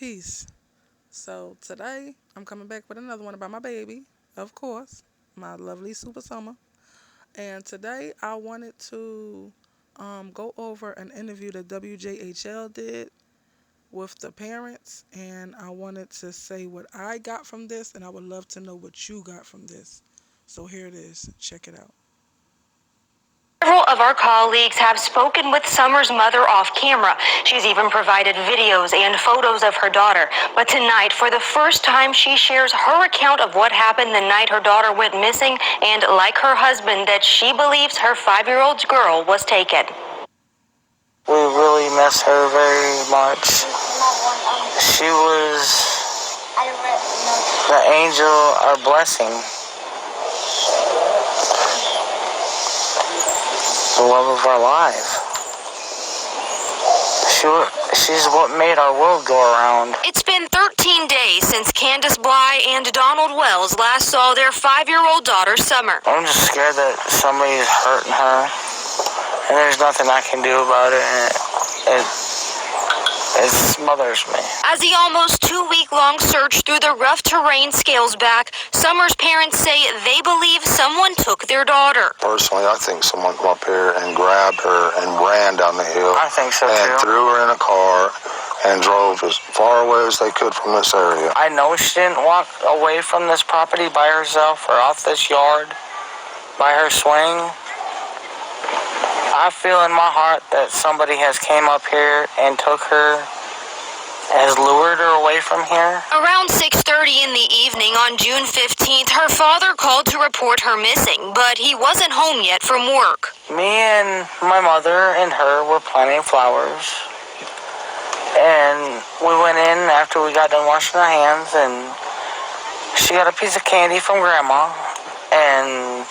Peace. So today I'm coming back with another one about my baby, of course, my lovely Super Summer. And today I wanted to go over an interview that WJHL did with the parents, and I wanted to say what I got from this, and I would love to know what you got from this. So here it is. Check it out. Several of our colleagues have spoken with Summer's mother off camera. She's even provided videos and photos of her daughter. But tonight, for the first time, she shares her account of what happened the night her daughter went missing, and like her husband, that she believes her 5-year-old girl was taken. We really miss her very much. She was the angel, our blessing, the love of our life. She's what made our world go around. It's been 13 days since Candace Bly and Donald Wells last saw their 5-year-old daughter, Summer. I'm just scared that somebody's hurting her, and there's nothing I can do about it, and it smothers me. As the almost 2-week-long search through the rough terrain scales back, Summer's parents say they believe someone took their daughter. Personally, I think someone come up here and grabbed her and ran down the hill. I think so, and too. threw her in a car and drove as far away as they could from this area. I know she didn't walk away from this property by herself or off this yard by her swing. I feel in my heart that somebody has came up here and took her, has lured her away from here. Around 6:30 in the evening on June 15th, her father called to report her missing, but he wasn't home yet from work. Me and my mother and her were planting flowers, and we went in after we got done washing our hands, and she got a piece of candy from Grandma, and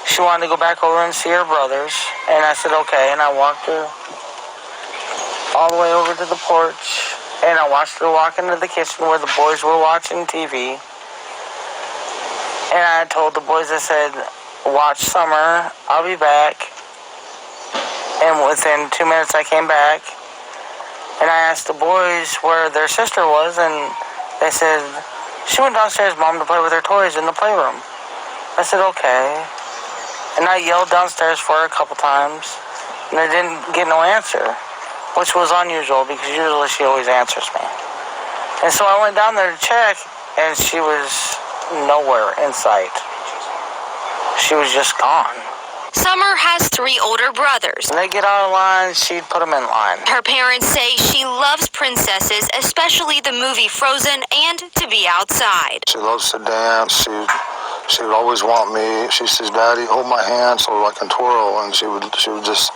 she wanted to go back over and see her brothers, and I said okay, and I walked her all the way over to the porch, and I watched her walk into the kitchen where the boys were watching TV, and I told the boys, I said, watch Summer, I'll be back, and within 2 minutes I came back, and I asked the boys where their sister was, and they said, she went downstairs, Mom, to play with her toys in the playroom. I said, okay. And I yelled downstairs for her a couple times, and I didn't get no answer, which was unusual because usually she always answers me. And so I went down there to check, and she was nowhere in sight. She was just gone. Summer has 3 older brothers. When they get out of line, she'd put them in line. Her parents say she loves princesses, especially the movie Frozen, and to be outside. She loves to dance. She would always want me. She says, Daddy, hold my hand so I can twirl. And she would just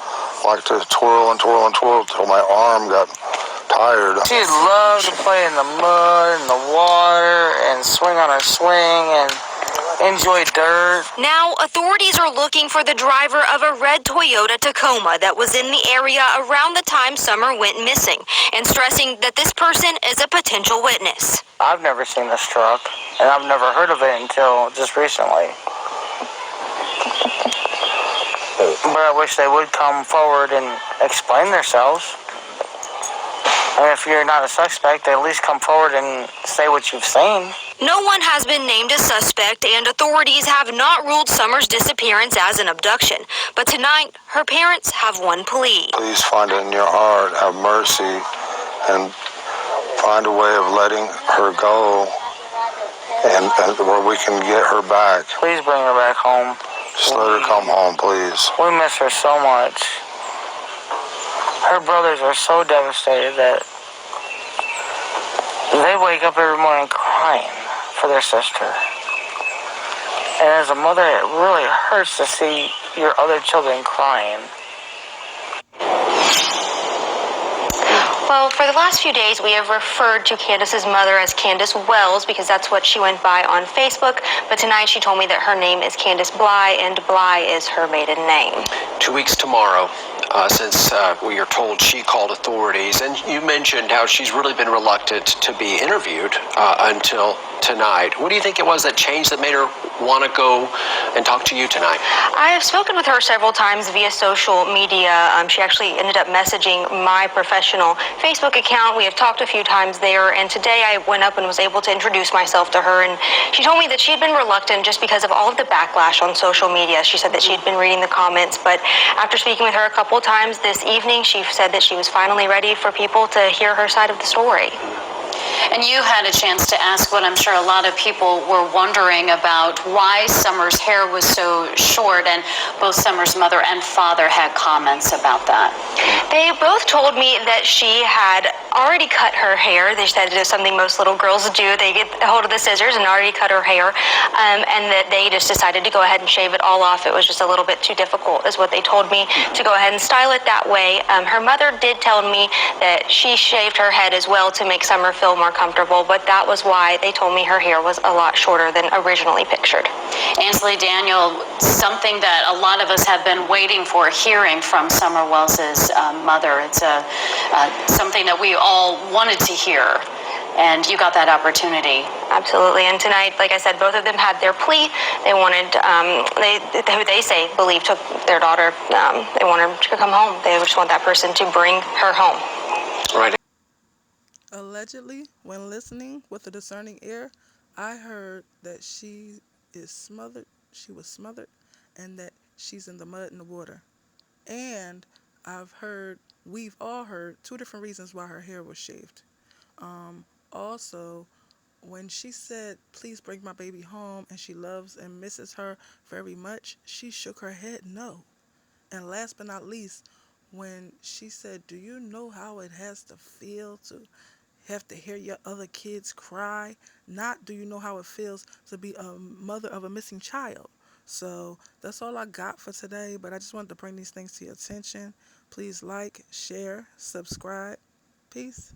like to twirl and twirl and twirl until my arm got tired. She'd love to play in the mud and the water and swing on her swing and enjoy dirt. Now, authorities are looking for the driver of a red Toyota Tacoma that was in the area around the time Summer went missing, and stressing that this person is a potential witness. I've never seen this truck, and I've never heard of it until just recently. But I wish they would come forward and explain themselves. I mean, if you're not a suspect, at least come forward and say what you've seen. No one has been named a suspect, and authorities have not ruled Summer's disappearance as an abduction. But tonight, her parents have one plea. Please find it in your heart, have mercy, and find a way of letting her go and where we can get her back. Please bring her back home. Just let her come home, please. We miss her so much. Her brothers are so devastated that they wake up every morning crying for their sister. And as a mother, it really hurts to see your other children crying. Well, for the last few days, we have referred to Candace's mother as Candace Wells because that's what she went by on Facebook. But tonight she told me that her name is Candace Bly, and Bly is her maiden name. 2 weeks tomorrow, since we are told she called authorities. And you mentioned how she's really been reluctant to be interviewed until tonight. What do you think it was that changed that made her want to go and talk to you tonight? I have spoken with her several times via social media. She actually ended up messaging my professional Facebook account. We have talked a few times there, and today I went up and was able to introduce myself to her, and she told me that she had been reluctant just because of all of the backlash on social media. She said that she had been reading the comments, but after speaking with her a couple of times this evening, she said that she was finally ready for people to hear her side of the story. And you had a chance to ask what I'm sure a lot of people were wondering about, why Summer's hair was so short, and both Summer's mother and father had comments about that. They both told me that she had already cut her hair. They said it is something most little girls do. They get a hold of the scissors and already cut her hair, and that they just decided to go ahead and shave it all off. It was just a little bit too difficult, is what they told me, to go ahead and style it that way. Her mother did tell me that she shaved her head as well to make Summer feel more comfortable, but that was why they told me her hair was a lot shorter than originally pictured. Ansley, Daniel, something that a lot of us have been waiting for, hearing from Summer Wells's mother. It's something that we all wanted to hear, and you got that opportunity. Absolutely. And tonight, like I said, both of them had their plea. They wanted, who they say believe took their daughter, they want her to come home. They just want that person to bring her home. Right. Allegedly, when listening with a discerning ear, I heard that she was smothered, and that she's in the mud and the water. And we've all heard two different reasons why her hair was shaved. Also, when she said, please bring my baby home, and she loves and misses her very much, she shook her head no. And last but not least, when she said, do you know how it has to feel to have to hear your other kids cry? Not do you know how it feels to be a mother of a missing child? So that's all I got for today, but I just wanted to bring these things to your attention. Please like, share, subscribe. Peace.